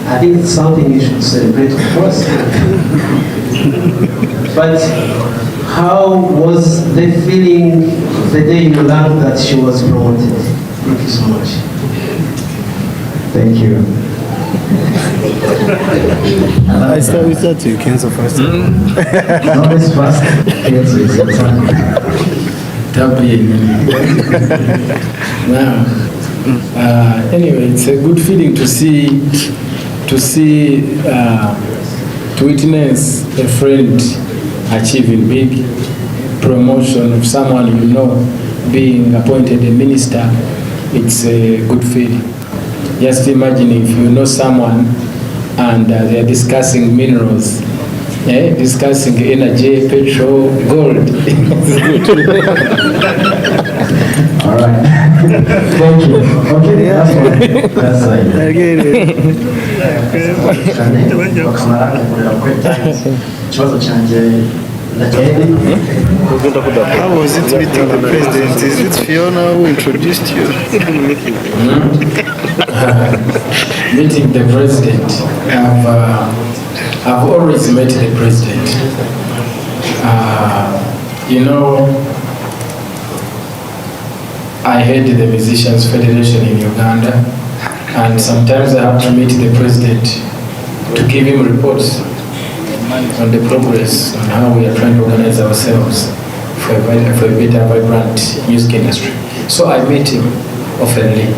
I think it's something you should celebrate, of course. But how was the feeling the day you learned that she was promoted? Thank you so much. Thank you. I start with that to Kenzo first. No, it's fast. Kenzo is your turn. Now, anyway, it's a good feeling to witness a friend achieving big promotion of someone you know being appointed a minister. It's a good feeling. Just imagine if you know someone and they are discussing minerals, discussing energy, petrol, gold. All right. Thank you. Okay, that's one. That's right. I get it. Ikibazo cyanjye Eddy. How was it meeting the president? Is it Phiona who introduced you? Meeting the president. I've always met the president. You know, I head the Musicians Federation in Uganda, and sometimes I have to meet the president to give him reports on the progress on how we are trying to organize ourselves for a better, vibrant music industry. So I meet him oftenly.